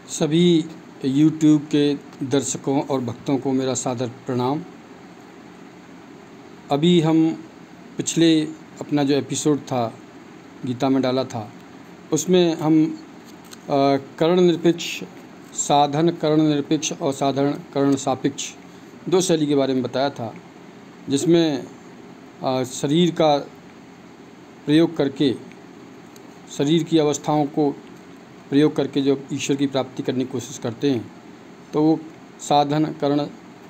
सभी YouTube के दर्शकों और भक्तों को मेरा सादर प्रणाम। अभी हम पिछले अपना जो एपिसोड था गीता में डाला था, उसमें हम करण निरपेक्ष, साधन करण निरपेक्ष और साधारण करण सापेक्ष दो शैली के बारे में बताया था, जिसमें शरीर का प्रयोग करके, शरीर की अवस्थाओं को प्रयोग करके जो ईश्वर की प्राप्ति करने की कोशिश करते हैं तो वो साधन करण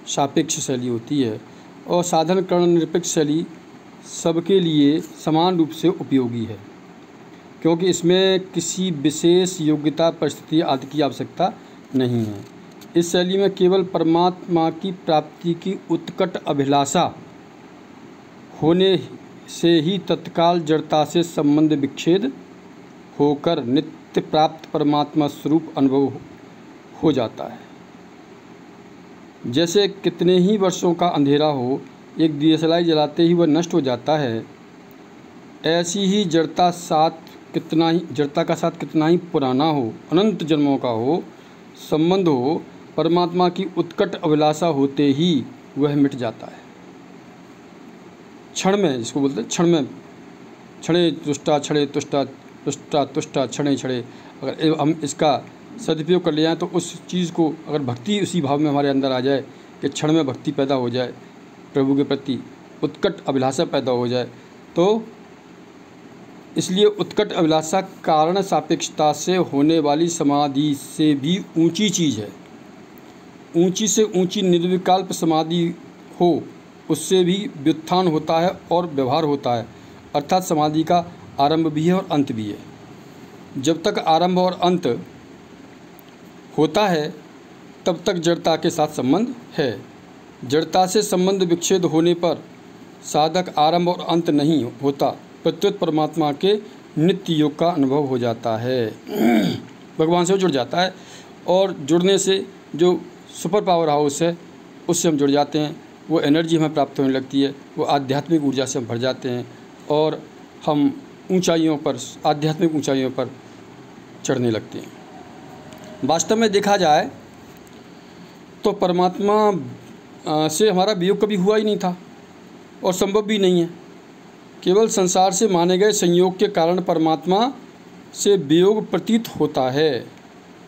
सापेक्ष शैली होती है। और साधन करण निरपेक्ष शैली सबके लिए समान रूप से उपयोगी है, क्योंकि इसमें किसी विशेष योग्यता, परिस्थिति आदि की आवश्यकता नहीं है। इस शैली में केवल परमात्मा की प्राप्ति की उत्कट अभिलाषा होने से ही तत्काल जड़ता से संबंध विच्छेद होकर नित्य प्राप्त परमात्मा स्वरूप अनुभव हो जाता है। जैसे कितने ही वर्षों का अंधेरा हो, एक दियसलाई जलाते ही वह नष्ट हो जाता है, ऐसी ही जड़ता का साथ कितना ही पुराना हो, अनंत जन्मों का हो, संबंध हो, परमात्मा की उत्कट अभिलाषा होते ही वह मिट जाता है। क्षण में, जिसको बोलते हैं क्षण में, क्षणे तुष्टा क्षणे तुष्टा तुष्टा तुष्टा क्षणे क्षणे, अगर हम इसका सदुपयोग कर ले जाएँ तो उस चीज़ को, अगर भक्ति उसी भाव में हमारे अंदर आ जाए कि क्षण में भक्ति पैदा हो जाए, प्रभु के प्रति उत्कट अभिलाषा पैदा हो जाए, तो इसलिए उत्कट अभिलाषा कारण सापेक्षता से होने वाली समाधि से भी ऊंची चीज़ है। ऊंची से ऊंची निर्विकल्प समाधि हो, उससे भी व्युत्थान होता है और व्यवहार होता है, अर्थात समाधि का आरंभ भी है और अंत भी है। जब तक आरंभ और अंत होता है तब तक जड़ता के साथ संबंध है। जड़ता से संबंध विच्छेद होने पर साधक आरंभ और अंत नहीं होता, प्रत्युत परमात्मा के नित्य योग का अनुभव हो जाता है, भगवान से जुड़ जाता है। और जुड़ने से जो सुपर पावर हाउस है उससे हम जुड़ जाते हैं, वो एनर्जी हमें प्राप्त होने लगती है, वो आध्यात्मिक ऊर्जा से हम भर जाते हैं और हम ऊंचाइयों पर, आध्यात्मिक ऊंचाइयों पर चढ़ने लगते हैं। वास्तव में देखा जाए तो परमात्मा से हमारा वियोग कभी हुआ ही नहीं था और संभव भी नहीं है। केवल संसार से माने गए संयोग के कारण परमात्मा से वियोग प्रतीत होता है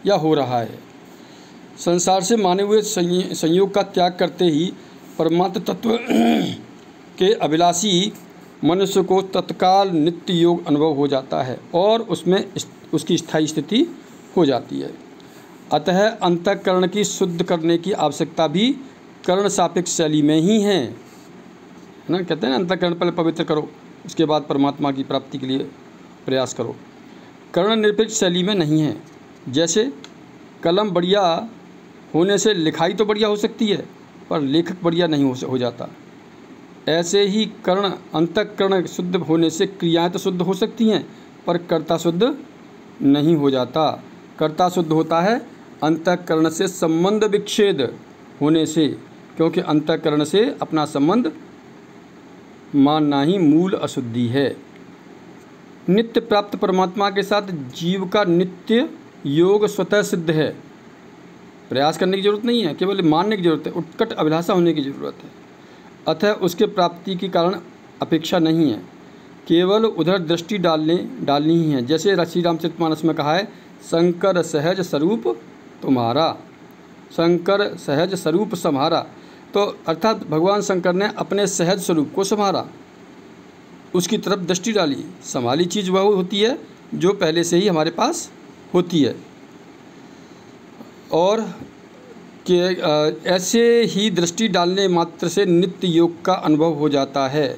या हो रहा है। संसार से माने हुए संयोग का त्याग करते ही परमात्म तत्व के अभिलाषी मनुष्य को तत्काल नित्य योग अनुभव हो जाता है और उसमें उसकी स्थायी स्थिति हो जाती है। अतः अंतःकरण की शुद्ध करने की आवश्यकता भी करण सापेक्ष शैली में ही है ना। कहते हैं ना, अंतःकरण पहले पवित्र करो, उसके बाद परमात्मा की प्राप्ति के लिए प्रयास करो। करण निरपेक्ष शैली में नहीं है। जैसे कलम बढ़िया होने से लिखाई तो बढ़िया हो सकती है, पर लेखक बढ़िया नहीं हो जाता। ऐसे ही कर्ण, अंतःकरण शुद्ध होने से क्रियाएं तो शुद्ध हो सकती हैं, पर कर्ता शुद्ध नहीं हो जाता। कर्ता शुद्ध होता है अंतःकरण से संबंध विच्छेद होने से, क्योंकि अंतःकरण से अपना संबंध मानना ही मूल अशुद्धि है। नित्य प्राप्त परमात्मा के साथ जीव का नित्य योग स्वतः सिद्ध है। प्रयास करने की जरूरत नहीं है, केवल मानने की जरूरत है, उत्कट अभिलाषा होने की जरूरत है। अतः उसके प्राप्ति के कारण अपेक्षा नहीं है, केवल उधर दृष्टि डालनी ही है। जैसे श्री रामचरितमानस में कहा है, शंकर सहज स्वरूप तुम्हारा, शंकर सहज स्वरूप सम्हारा। तो अर्थात भगवान शंकर ने अपने सहज स्वरूप को संभाला, उसकी तरफ दृष्टि डाली। संभाली चीज़ वह होती है जो पहले से ही हमारे पास होती है। और कि ऐसे ही दृष्टि डालने मात्र से नित्य योग का अनुभव हो जाता है।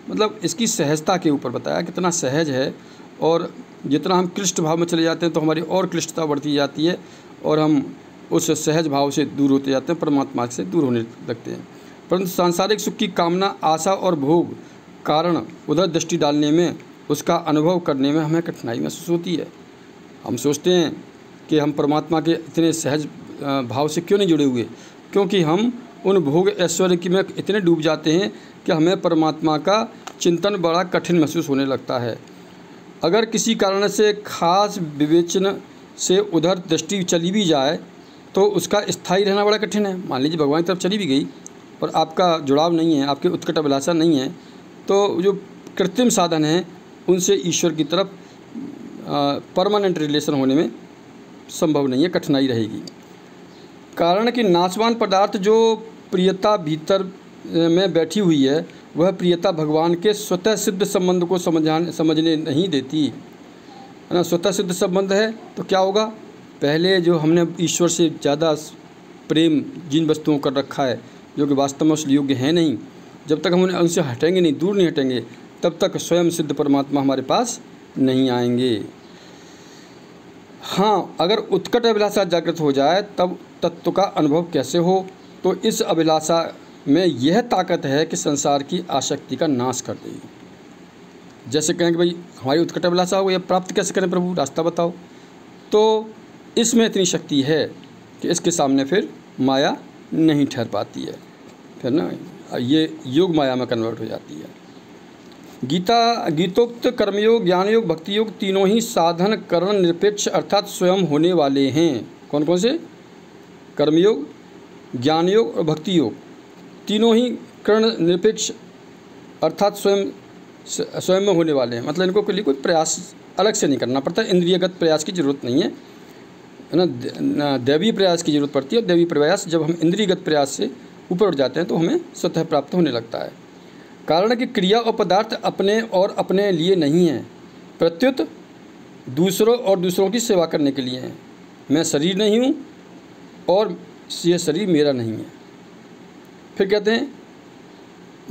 मतलब इसकी सहजता के ऊपर बताया, कितना सहज है। और जितना हम क्लिष्ट भाव में चले जाते हैं तो हमारी और क्लिष्टता बढ़ती जाती है और हम उस सहज भाव से दूर होते जाते हैं, परमात्मा से दूर होने लगते हैं। परंतु सांसारिक सुख की कामना, आशा और भोग कारण उधर दृष्टि डालने में, उसका अनुभव करने में हमें कठिनाई महसूस होती है। हम सोचते हैं कि हम परमात्मा के इतने सहज भाव से क्यों नहीं जुड़े हुए, क्योंकि हम उन भोग ऐश्वर्य की में इतने डूब जाते हैं कि हमें परमात्मा का चिंतन बड़ा कठिन महसूस होने लगता है। अगर किसी कारण से खास विवेचन से उधर दृष्टि चली भी जाए तो उसका स्थायी रहना बड़ा कठिन है। मान लीजिए भगवान की तरफ चली भी गई और आपका जुड़ाव नहीं है, आपके उत्कट अभिलाषा नहीं है, तो जो कृत्रिम साधन हैं उनसे ईश्वर की तरफ परमानेंट रिलेशन होने में संभव नहीं है, कठिनाई रहेगी। कारण कि नाशवान पदार्थ जो प्रियता भीतर में बैठी हुई है, वह प्रियता भगवान के स्वतः सिद्ध संबंध को समझने नहीं देती, है ना। स्वतः सिद्ध संबंध है तो क्या होगा, पहले जो हमने ईश्वर से ज़्यादा प्रेम जिन वस्तुओं कर रखा है जो कि वास्तव में उस योग्य हैं नहीं, जब तक हम उनसे हटेंगे नहीं, दूर नहीं हटेंगे, तब तक स्वयं सिद्ध परमात्मा हमारे पास नहीं आएंगे। हाँ, अगर उत्कट अभिलाषा जागृत हो जाए तब तत्व का अनुभव कैसे हो, तो इस अभिलाषा में यह ताकत है कि संसार की आसक्ति का नाश कर देगी। जैसे कहें कि भाई हमारी उत्कट अभिलाषा हो, यह प्राप्त कैसे करें प्रभु, रास्ता बताओ, तो इसमें इतनी शक्ति है कि इसके सामने फिर माया नहीं ठहर पाती है, फिर ना ये योग माया में कन्वर्ट हो जाती है। गीतोक्त कर्मयोग, ज्ञान योग, भक्ति योग तीनों ही साधन करण निरपेक्ष अर्थात स्वयं होने वाले हैं। कौन कौन से? कर्मयोग, ज्ञान योग और भक्ति योग तीनों ही करण निरपेक्ष अर्थात स्वयं में होने वाले हैं। मतलब इनको के लिए कोई प्रयास अलग से नहीं करना पड़ता, इंद्रियगत प्रयास की जरूरत नहीं है ना, दैवीय प्रयास की जरूरत पड़ती है। दैवीय प्रयास जब हम इंद्रियगत प्रयास से ऊपर उठ जाते हैं तो हमें स्वतः प्राप्त होने लगता है। कारण कि क्रिया और पदार्थ अपने और अपने लिए नहीं है, प्रत्युत दूसरों और दूसरों की सेवा करने के लिए हैं। मैं शरीर नहीं हूँ और यह शरीर मेरा नहीं है। फिर कहते हैं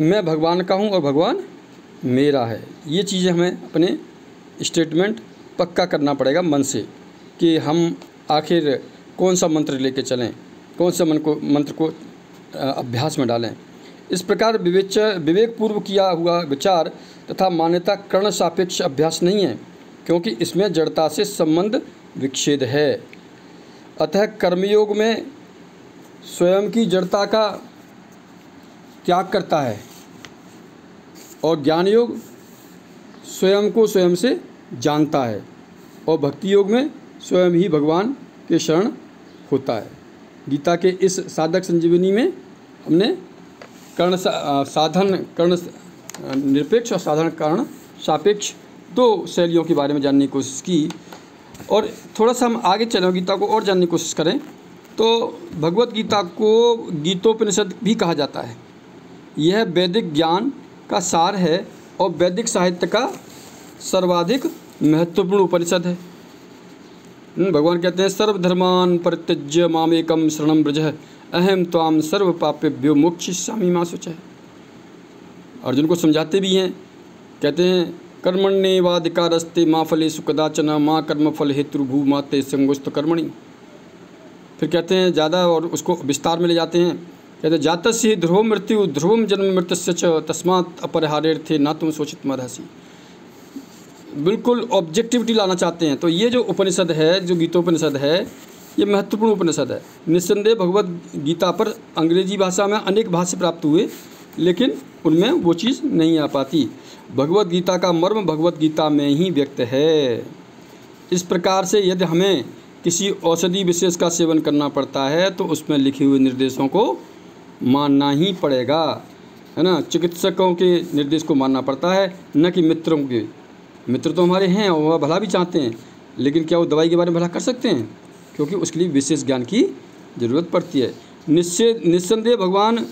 मैं भगवान का हूँ और भगवान मेरा है। ये चीज़ें हमें अपने स्टेटमेंट पक्का करना पड़ेगा मन से कि हम आखिर कौन सा मंत्र लेके चलें, कौन सा मंत्र को अभ्यास में डालें। इस प्रकार विवेकपूर्व किया हुआ विचार तथा मान्यता कर्ण सापेक्ष अभ्यास नहीं है, क्योंकि इसमें जड़ता से संबंध विच्छेद है। अतः कर्मयोग में स्वयं की जड़ता का त्याग करता है और ज्ञान योग स्वयं को स्वयं से जानता है और भक्ति योग में स्वयं ही भगवान के शरण होता है। गीता के इस साधक संजीवनी में हमने साधन कर्ण निरपेक्ष और साधन कारण सापेक्ष दो शैलियों के बारे में जानने की कोशिश की। और थोड़ा सा हम आगे चलें, गीता को और जानने की कोशिश करें तो भगवत गीता को गीतोपनिषद भी कहा जाता है। यह वैदिक ज्ञान का सार है और वैदिक साहित्य का सर्वाधिक महत्वपूर्ण उपनिषद है। भगवान कहते हैं सर्वधर्मान परित्यज्य मामेकम शरणं व्रज अहम त्वाम सर्व पापेभ्यो मोक्षयिष्यामि मा शुचः। अर्जुन को समझाते भी हैं, कहते हैं कर्मण्येवाधिकारस्ते मा फलेषु कदाचन मा कर्मफल हेतुर्भू मा ते संगोस्त कर्मणि। फिर कहते हैं ज़्यादा और उसको विस्तार में ले जाते हैं, कहते हैं जातस्य ध्रुवं मृत्यु ध्रुवं जन्म मृत्यस्य च तस्मात् अपरिहार्यर्थे न तुम शोचित मदहसि। बिल्कुल ऑब्जेक्टिविटी लाना चाहते हैं। तो ये जो उपनिषद है, जो गीतोपनिषद है, ये महत्वपूर्ण उपनिषद है। निस्संदेह भगवत गीता पर अंग्रेजी भाषा में अनेक भाष्य प्राप्त हुए, लेकिन उनमें वो चीज़ नहीं आ पाती। भगवत गीता का मर्म भगवत गीता में ही व्यक्त है। इस प्रकार से यदि हमें किसी औषधि विशेष का सेवन करना पड़ता है तो उसमें लिखे हुए निर्देशों को मानना ही पड़ेगा, है ना। चिकित्सकों के निर्देश को मानना पड़ता है, न कि मित्रों के। मित्र तो हमारे हैं और वह भला भी चाहते हैं, लेकिन क्या वो दवाई के बारे में भला कर सकते हैं? क्योंकि उसके लिए विशेष ज्ञान की ज़रूरत पड़ती है। निस्संदेह भगवान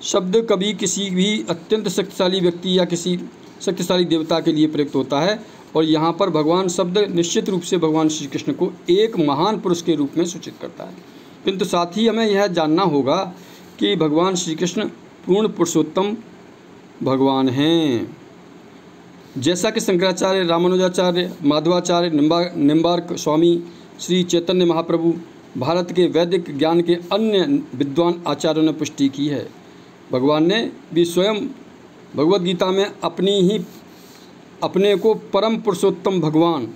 शब्द कभी किसी भी अत्यंत शक्तिशाली व्यक्ति या किसी शक्तिशाली देवता के लिए प्रयुक्त होता है, और यहाँ पर भगवान शब्द निश्चित रूप से भगवान श्री कृष्ण को एक महान पुरुष के रूप में सूचित करता है। किंतु साथ ही हमें यह जानना होगा कि भगवान श्री कृष्ण पूर्ण पुरुषोत्तम भगवान हैं। जैसा कि शंकराचार्य, रामानुजाचार्य, माधवाचार्य, निम्बार्क स्वामी, श्री चैतन्य महाप्रभु, भारत के वैदिक ज्ञान के अन्य विद्वान आचार्यों ने पुष्टि की है। भगवान ने भी स्वयं भगवत गीता में अपने को परम पुरुषोत्तम भगवान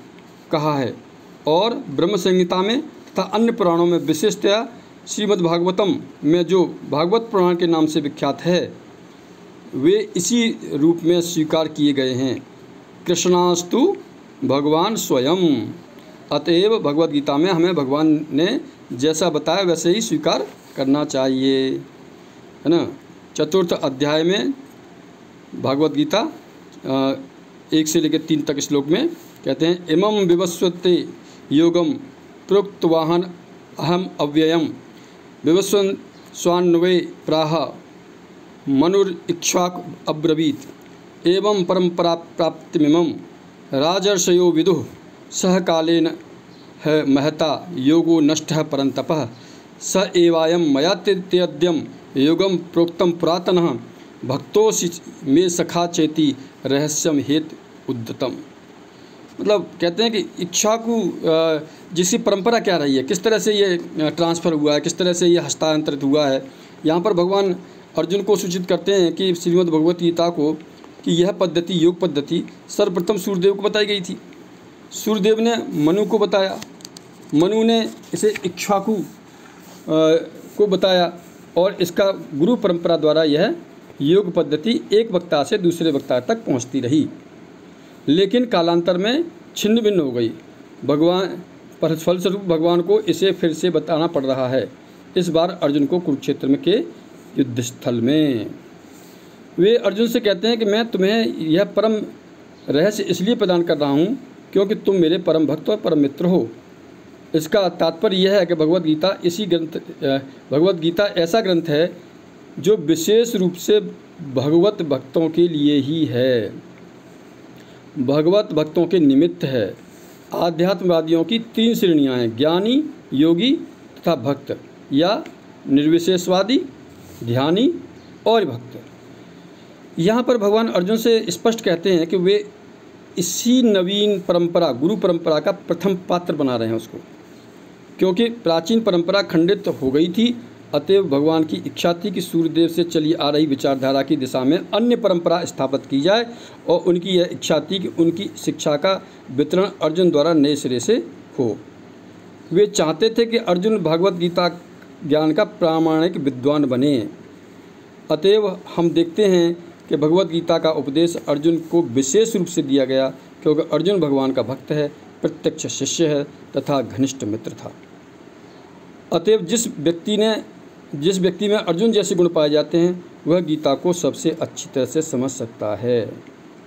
कहा है, और ब्रह्म संहिता में तथा अन्य पुराणों में विशेषतया श्रीमद् भागवतम में जो भागवत पुराण के नाम से विख्यात है, वे इसी रूप में स्वीकार किए गए हैं। कृष्णास्तु भगवान स्वयं। अतएव भगवत गीता में हमें भगवान ने जैसा बताया वैसे ही स्वीकार करना चाहिए, है ना। 4th अध्याय में भागवत गीता 1 से लेकर 3 तक श्लोक में कहते हैं, इमं विवस्वते योगम प्रोक्तवाहन अहम अव्ययम विवस्वन स्वान्वये प्राह मनुरिक्ष्वाक अब्रवीत एवं परंपरा प्राप्तिमिमं राजर्षयो विदुः सह कालेन है महता योगो नष्टः परंतपः स एवायं मया तेद्यम योगम प्रोक्तम पुरातनः भक्तोसि मे सखा चेति रहस्यम हेत उद्यतम। मतलब कहते हैं कि इक्ष्वाकु जिसकी परंपरा क्या रही है, किस तरह से ये ट्रांसफ़र हुआ है, किस तरह से ये हस्तांतरित हुआ है। यहाँ पर भगवान अर्जुन को सूचित करते हैं कि श्रीमद् भगवत गीता को कि यह पद्धति, योग पद्धति सर्वप्रथम सूर्यदेव को बताई गई थी। सूर्यदेव ने मनु को बताया, मनु ने इसे इक्ष्वाकु को बताया और इसका गुरु परंपरा द्वारा यह योग पद्धति एक वक्ता से दूसरे वक्ता तक पहुंचती रही, लेकिन कालांतर में छिन्न भिन्न हो गई। भगवान पर फलस्वरूप भगवान को इसे फिर से बताना पड़ रहा है, इस बार अर्जुन को कुरुक्षेत्र में के युद्ध स्थल में। वे अर्जुन से कहते हैं कि मैं तुम्हें यह परम रहस्य इसलिए प्रदान कर रहा हूँ क्योंकि तुम मेरे परम भक्त और परम मित्र हो। इसका तात्पर्य यह है कि भगवत गीता ऐसा ग्रंथ है जो विशेष रूप से भगवत भक्तों के लिए ही है, भगवत भक्तों के निमित्त है। आध्यात्मवादियों की 3 श्रेणियां हैं, ज्ञानी, योगी तथा भक्त, या निर्विशेषवादी, ध्यानी और भक्त। यहाँ पर भगवान अर्जुन से स्पष्ट कहते हैं कि वे इसी नवीन परंपरा, गुरु परंपरा का प्रथम पात्र बना रहे हैं उसको, क्योंकि प्राचीन परंपरा खंडित हो गई थी। अतएव भगवान की इच्छा थी कि सूर्यदेव से चली आ रही विचारधारा की दिशा में अन्य परंपरा स्थापित की जाए और उनकी यह इच्छा थी कि उनकी शिक्षा का वितरण अर्जुन द्वारा नए सिरे से हो। वे चाहते थे कि अर्जुन भगवत गीता ज्ञान का प्रामाणिक विद्वान बने। अतएव हम देखते हैं कि भगवत गीता का उपदेश अर्जुन को विशेष रूप से दिया गया क्योंकि अर्जुन भगवान का भक्त है, प्रत्यक्ष शिष्य है तथा घनिष्ठ मित्र था। अतएव जिस व्यक्ति में अर्जुन जैसे गुण पाए जाते हैं वह गीता को सबसे अच्छी तरह से समझ सकता है।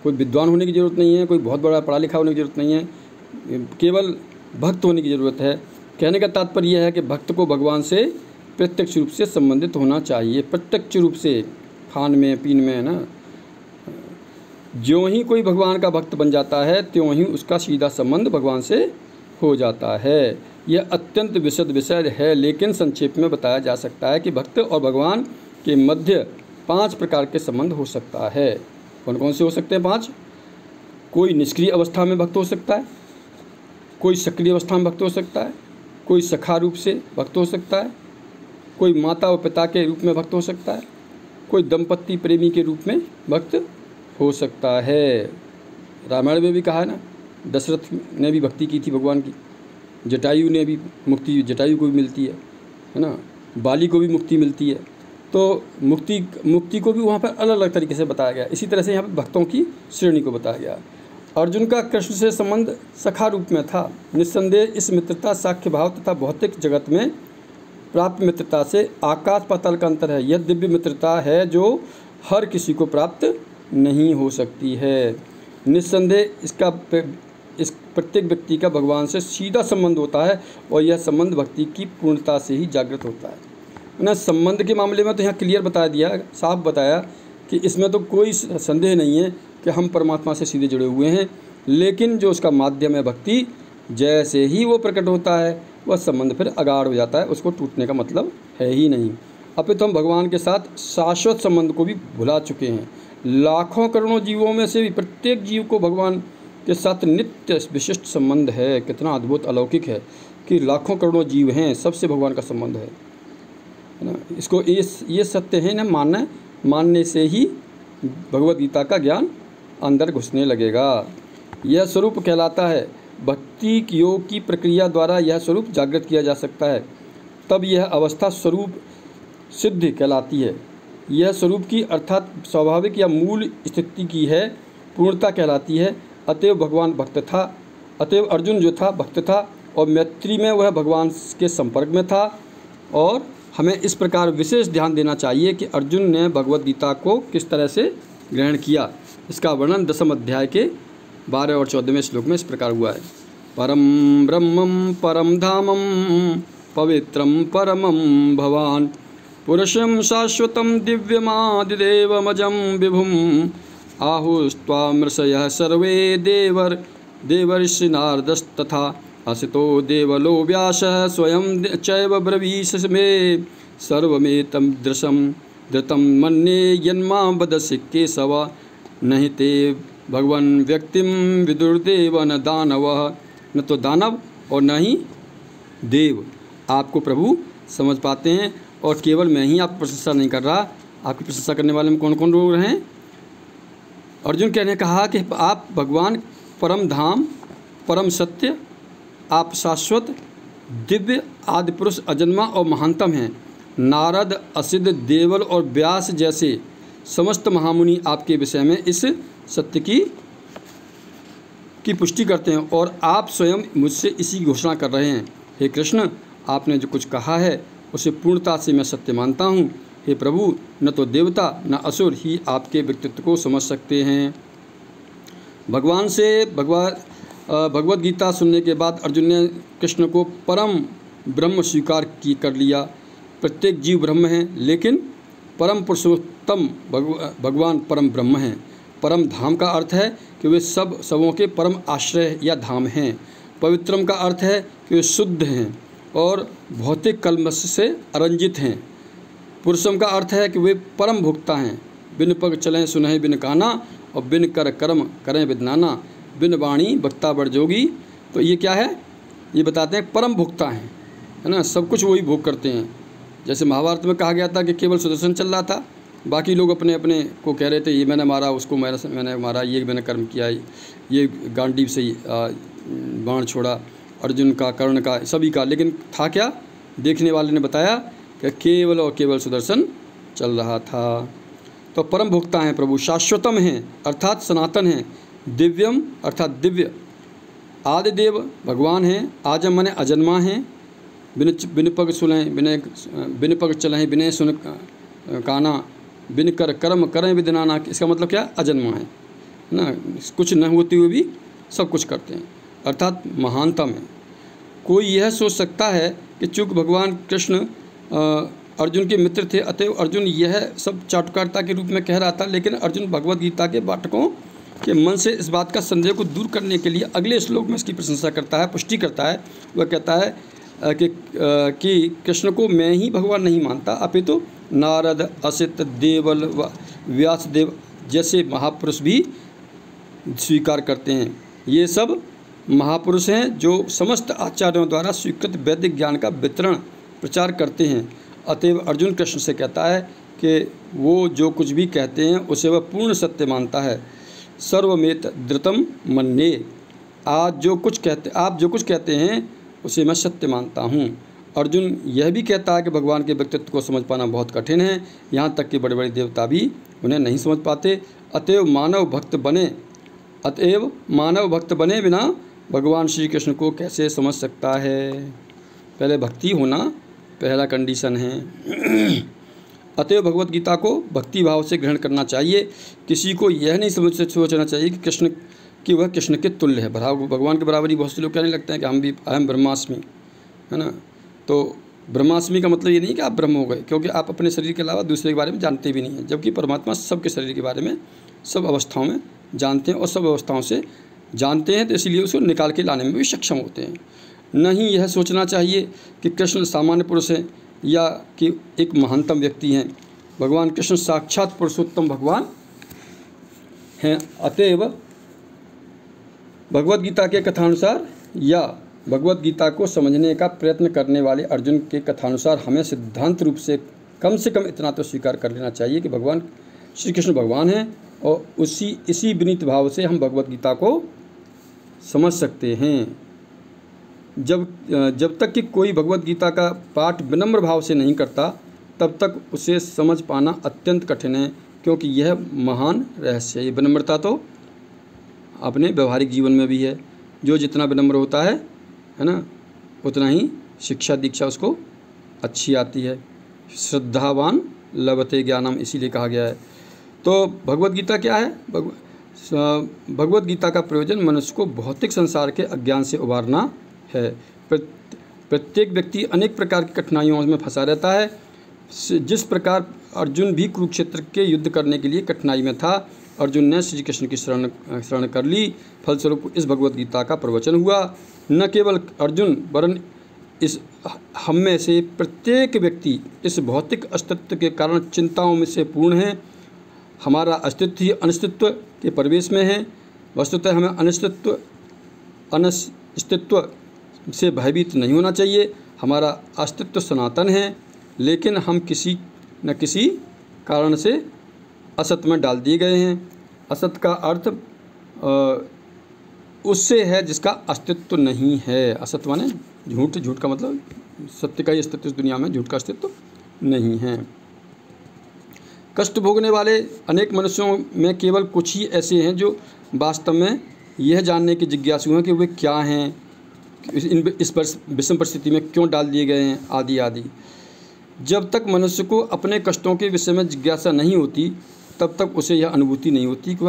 कोई विद्वान होने की ज़रूरत नहीं है, कोई बहुत बड़ा पढ़ा लिखा होने की ज़रूरत नहीं है, केवल भक्त होने की ज़रूरत है। कहने का तात्पर्य यह है कि भक्त को भगवान से प्रत्यक्ष रूप से संबंधित होना चाहिए, प्रत्यक्ष रूप से, खान में पीन में, है ना। ज्यों ही कोई भगवान का भक्त बन जाता है त्यों ही उसका सीधा संबंध भगवान से हो जाता है। यह अत्यंत विशद विषय है, लेकिन संक्षेप में बताया जा सकता है कि भक्त और भगवान के मध्य 5 प्रकार के संबंध हो सकता है। कौन कौन से हो सकते हैं 5? कोई निष्क्रिय अवस्था में भक्त हो सकता है, कोई सक्रिय अवस्था में भक्त हो सकता है, कोई सखा रूप से भक्त हो सकता है, कोई माता और पिता के रूप में भक्त हो सकता है, कोई दंपत्ति प्रेमी के रूप में भक्त हो सकता है। रामायण में भी कहा है ना, दशरथ ने भी भक्ति की थी भगवान की, जटायु ने भी मुक्ति, जटायु को भी मिलती है ना, बाली को भी मुक्ति मिलती है। तो मुक्ति को भी वहाँ पर अलग अलग तरीके से बताया गया। इसी तरह से यहाँ पर भक्तों की श्रेणी को बताया गया। अर्जुन का कृष्ण से संबंध सखा रूप में था। निस्संदेह इस मित्रता साख्य भाव तथा भौतिक जगत में प्राप्त मित्रता से आकाश पाताल का अंतर है। यह दिव्य मित्रता है जो हर किसी को प्राप्त नहीं हो सकती है। निस्संदेह इस प्रत्येक व्यक्ति का भगवान से सीधा संबंध होता है और यह संबंध भक्ति की पूर्णता से ही जागृत होता है ना। संबंध के मामले में तो यहाँ क्लियर बता दिया, साफ बताया कि इसमें तो कोई संदेह नहीं है कि हम परमात्मा से सीधे जुड़े हुए हैं, लेकिन जो उसका माध्यम है भक्ति, जैसे ही वो प्रकट होता है वह संबंध फिर अगाढ़ हो जाता है, उसको टूटने का मतलब है ही नहीं। अपितु हम भगवान के साथ शाश्वत संबंध को भी भुला चुके हैं। लाखों करोड़ों जीवों में से भी प्रत्येक जीव को भगवान के साथ नित्य विशिष्ट संबंध है। कितना अद्भुत अलौकिक है कि लाखों करोड़ों जीव हैं, सबसे भगवान का संबंध है ना। इसको ये सत्य है ना, मानने से ही भगवत गीता का ज्ञान अंदर घुसने लगेगा। यह स्वरूप कहलाता है। भक्ति योग की प्रक्रिया द्वारा यह स्वरूप जागृत किया जा सकता है, तब यह अवस्था स्वरूप सिद्ध कहलाती है। यह स्वरूप की अर्थात स्वाभाविक या मूल स्थिति की है, पूर्णता कहलाती है। अतएव भगवान भक्त था अतएव अर्जुन जो था भक्त था और मैत्री में वह भगवान के संपर्क में था। और हमें इस प्रकार विशेष ध्यान देना चाहिए कि अर्जुन ने भगवत गीता को किस तरह से ग्रहण किया। इसका वर्णन 10वें अध्याय के 12 और 14वें श्लोक में इस प्रकार हुआ है। परम ब्रह्मं परम धामं पवित्रं परमं भवान पुरुषं शाश्वतं दिव्यमादिदेवमजं विभुम् आहुस्त्वां ऋषयः सर्वे देवर्षि नारदस्तथा हसितो देवलो व्यासः स्वयं चैव ब्रवीष मे सर्वमेतं धृतं मन्ये यन्मां वदसि केशव नहि ते भगवन् व्यक्तिं विदुर्देव न दानवः, न तो दानव और न ही देव आपको प्रभु समझ पाते हैं। और केवल मैं ही आपकी प्रशंसा नहीं कर रहा, आपकी प्रशंसा करने वाले में कौन कौन लोग हैं। अर्जुन ने कहा कि आप भगवान परम धाम परम सत्य, आप शाश्वत दिव्य आदि पुरुष अजन्मा और महानतम हैं। नारद असिद्ध देवल और व्यास जैसे समस्त महामुनि आपके विषय में इस सत्य की पुष्टि करते हैं और आप स्वयं मुझसे इसी घोषणा कर रहे हैं। हे कृष्ण, आपने जो कुछ कहा है उसे पूर्णता से मैं सत्य मानता हूँ। हे प्रभु, न तो देवता न असुर ही आपके व्यक्तित्व को समझ सकते हैं। भगवान से भगवत गीता सुनने के बाद अर्जुन ने कृष्ण को परम ब्रह्म स्वीकार कर लिया। प्रत्येक जीव ब्रह्म है, लेकिन परम पुरुषोत्तम भगवान परम ब्रह्म हैं। परम धाम का अर्थ है कि वे सबों के परम आश्रय या धाम हैं। पवित्रम का अर्थ है कि वे शुद्ध हैं और भौतिक कलमश से अरंजित हैं। पुरुषम का अर्थ है कि वे परम भुक्ता हैं। बिन पग चलें सुनहि बिन काना और बिन कर कर्म करें विदनाना, बिन वाणी वक्ता बड़जोगी। तो ये क्या है, ये बताते हैं परम भुक्ता हैं, है ना, सब कुछ वही भोग करते हैं। जैसे महाभारत में कहा गया था कि केवल सुदर्शन चल रहा था, बाकी लोग अपने अपने को कह रहे थे ये मैंने मारा, उसको मैंने मारा, ये मैंने कर्म किया, ये गांडीव से बाण छोड़ा, अर्जुन का, कर्ण का, सभी का। लेकिन था क्या, देखने वाले ने बताया कि केवल और केवल सुदर्शन चल रहा था। तो परम भुक्ता हैं प्रभु, शाश्वतम हैं अर्थात सनातन हैं, दिव्यम अर्थात दिव्य, आदिदेव भगवान हैं, आजम माने अजन्मा हैं, बिन पग सुलें बिन पग चलें बिन सुन काना, बिन कर कर्म करें विदनाना। इसका मतलब क्या, अजन्मा है ना, कुछ न होते हुए भी सब कुछ करते हैं, अर्थात महानतम है। कोई यह सोच सकता है कि चूँकि भगवान कृष्ण अर्जुन के मित्र थे, अतएव अर्जुन यह सब चाटुकारिता के रूप में कह रहा था। लेकिन अर्जुन भगवत गीता के पाठकों के मन से इस बात का संदेह को दूर करने के लिए अगले श्लोक में इसकी प्रशंसा करता है, पुष्टि करता है। वह कहता है कि कृष्ण को मैं ही भगवान नहीं मानता, अपितु नारद असित देवल व्यासदेव जैसे महापुरुष भी स्वीकार करते हैं। ये सब महापुरुष हैं जो समस्त आचार्यों द्वारा स्वीकृत वैदिक ज्ञान का वितरण प्रचार करते हैं। अतएव अर्जुन कृष्ण से कहता है कि वो जो कुछ भी कहते हैं उसे वह पूर्ण सत्य मानता है। सर्वमेत धृतम मन्ये, आप जो कुछ कहते हैं उसे मैं सत्य मानता हूँ। अर्जुन यह भी कहता है कि भगवान के व्यक्तित्व को समझ पाना बहुत कठिन है, यहाँ तक कि बड़े बड़े देवता भी उन्हें नहीं समझ पाते। अतएव मानव भक्त बने बिना भगवान श्री कृष्ण को कैसे समझ सकता है। पहले भक्ति होना पहला कंडीशन है। अतएव भगवत गीता को भक्ति भाव से ग्रहण करना चाहिए। किसी को यह नहीं सोचना चाहिए कि वह कृष्ण के तुल्य है, भगवान के बराबरी। बहुत से लोग कहने लगते हैं कि हम भी अहम ब्रह्मास्मि, है ना। तो ब्रह्मास्मि का मतलब ये नहीं कि आप ब्रह्म हो गए, क्योंकि आप अपने शरीर के अलावा दूसरे के बारे में जानते भी नहीं हैं, जबकि परमात्मा सबके शरीर के बारे में सब अवस्थाओं में जानते हैं और सब अवस्थाओं से जानते हैं, तो इसलिए उसको निकाल के लाने में भी सक्षम होते हैं। नहीं यह सोचना चाहिए कि कृष्ण सामान्य पुरुष हैं या कि एक महानतम व्यक्ति हैं। भगवान कृष्ण साक्षात पुरुषोत्तम भगवान हैं। अतएव भगवत गीता के कथानुसार या भगवत गीता को समझने का प्रयत्न करने वाले अर्जुन के कथानुसार हमें सिद्धांत रूप से कम इतना तो स्वीकार कर लेना चाहिए कि भगवान श्री कृष्ण भगवान हैं, और इसी विनीत भाव से हम भगवत गीता को समझ सकते हैं। जब तक कि कोई भगवत गीता का पाठ विनम्र भाव से नहीं करता, तब तक उसे समझ पाना अत्यंत कठिन है, क्योंकि यह महान रहस्य है। ये विनम्रता तो अपने व्यवहारिक जीवन में भी है। जो जितना विनम्र होता है ना, उतना ही शिक्षा दीक्षा उसको अच्छी आती है। श्रद्धावान लभते ज्ञानम, इसीलिए कहा गया है। तो भगवत गीता क्या है? भगवत गीता का प्रयोजन मनुष्य को भौतिक संसार के अज्ञान से उबारना है। प्रत्येक व्यक्ति अनेक प्रकार की कठिनाइयों में फंसा रहता है। जिस प्रकार अर्जुन भी कुरुक्षेत्र के युद्ध करने के लिए कठिनाई में था, अर्जुन ने श्री कृष्ण की शरण कर ली। फलस्वरूप इस भगवत गीता का प्रवचन हुआ। न केवल अर्जुन वरन इस हम में से प्रत्येक व्यक्ति इस भौतिक अस्तित्व के कारण चिंताओं में से पूर्ण है। हमारा अस्तित्व ही अनिश्चितत्व के प्रवेश में है। वस्तुतः हमें अनिश्चितत्व से भयभीत नहीं होना चाहिए। हमारा अस्तित्व सनातन है, लेकिन हम किसी न किसी कारण से असत में डाल दिए गए हैं। असत का अर्थ उससे है जिसका अस्तित्व नहीं है। असत माने झूठ, झूठ का मतलब सत्य का ही अस्तित्व इस दुनिया में, झूठ का अस्तित्व नहीं है। कष्ट भोगने वाले अनेक मनुष्यों में केवल कुछ ही ऐसे हैं जो वास्तव में यह जानने की जिज्ञासु हैं कि वे क्या हैं, इस विषम परिस्थिति में क्यों डाल दिए गए हैं, आदि आदि। जब तक मनुष्य को अपने कष्टों के विषय में जिज्ञासा नहीं होती, तब तक उसे यह अनुभूति नहीं होती कि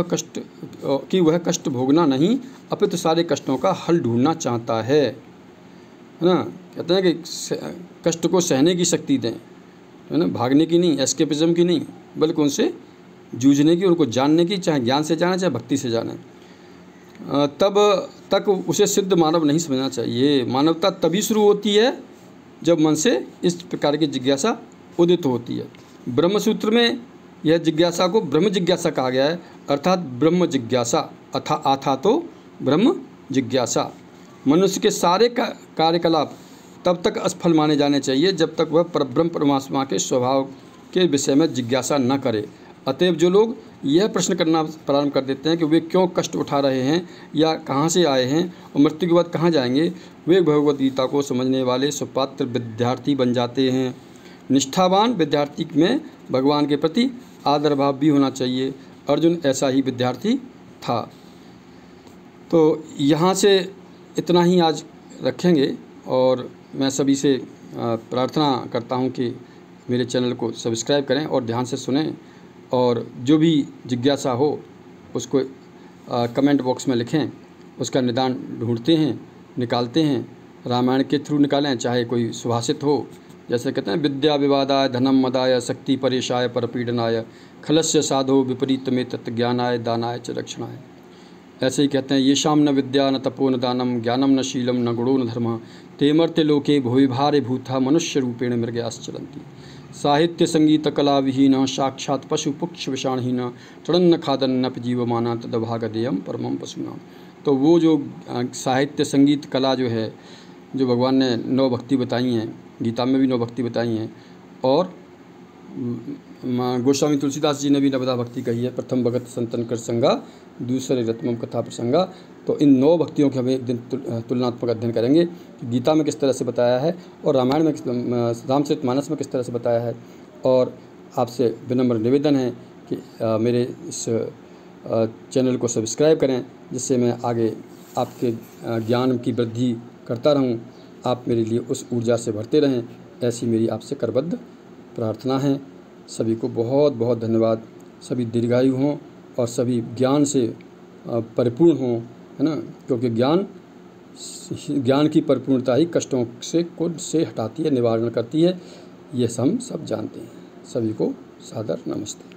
वह कष्ट भोगना नहीं, अपितु सारे कष्टों का हल ढूंढना चाहता है ना। कहते हैं कि कष्ट को सहने की शक्ति दें, है ना, भागने की नहीं, एस्केपिज्म की नहीं, बल्कि उनसे जूझने की, उनको जानने की, चाहे ज्ञान से जाने चाहे भक्ति से जाने। तब तक उसे सिद्ध मानव नहीं समझना चाहिए। मानवता तभी शुरू होती है जब मन से इस प्रकार की जिज्ञासा उदित होती है। ब्रह्मसूत्र में यह जिज्ञासा को ब्रह्म जिज्ञासा कहा गया है, अर्थात ब्रह्म जिज्ञासा आथा तो ब्रह्म जिज्ञासा। मनुष्य के सारे कार्यकलाप तब तक असफल माने जाने चाहिए जब तक वह परब्रह्म परमात्मा के स्वभाव के विषय में जिज्ञासा न करे। अतएव जो लोग यह प्रश्न करना प्रारंभ कर देते हैं कि वे क्यों कष्ट उठा रहे हैं या कहाँ से आए हैं और मृत्यु के बाद कहाँ जाएंगे, वे भगवद गीता को समझने वाले सुपात्र विद्यार्थी बन जाते हैं। निष्ठावान विद्यार्थी में भगवान के प्रति आदर भाव भी होना चाहिए। अर्जुन ऐसा ही विद्यार्थी था। तो यहाँ से इतना ही आज रखेंगे और मैं सभी से प्रार्थना करता हूँ कि मेरे चैनल को सब्सक्राइब करें और ध्यान से सुनें, और जो भी जिज्ञासा हो उसको कमेंट बॉक्स में लिखें। उसका निदान ढूंढते हैं, निकालते हैं, रामायण के थ्रू निकालें, चाहे कोई सुभाषित हो, जैसे कहते हैं विद्या विवादाय धनम मदाय शक्ति परेशाय परपीडनाय खलस्य साधो विपरीत में तत्ज्ञानाय दानाय च रक्षणाय। ऐसे ही कहते हैं ये शाम न विद्या न तपो न दानम ज्ञानम न शीलम न गुणो न धर्म ते मर्त्य लोके भुविभारे भूता मनुष्य रूपेण मृगयाश्चरन्ति। साहित्य संगीत कला विहीन साक्षात् पशु पुक्ष विषाणहीन तड़न्न खादन्न जीवमाना तदभागदेयम परमम पशुनाम। तो वो जो साहित्य संगीत कला जो है, जो भगवान ने 9 भक्ति बताई हैं, गीता में भी 9 भक्ति बताई हैं, और गोस्वामी तुलसीदास जी ने भी नवदा भक्ति कही है। प्रथम भगत संतन कर संगा, दूसरे रत्नम कथा प्रसंगा। तो इन 9 भक्तियों के हमें एक दिन तुलनात्मक अध्ययन करेंगे कि गीता में किस तरह से बताया है और रामायण में रामचरितमानस में किस तरह से बताया है। और आपसे विनम्र निवेदन है कि मेरे इस चैनल को सब्सक्राइब करें, जिससे मैं आगे आपके ज्ञान की वृद्धि करता रहूं, आप मेरे लिए उस ऊर्जा से भरते रहें, ऐसी मेरी आपसे करबद्ध प्रार्थना है। सभी को बहुत बहुत धन्यवाद। सभी दीर्घायु हों और सभी ज्ञान से परिपूर्ण हों, है ना, क्योंकि ज्ञान की परिपूर्णता ही कष्टों से हटाती है, निवारण करती है। ये हम सब जानते हैं। सभी को सादर नमस्ते।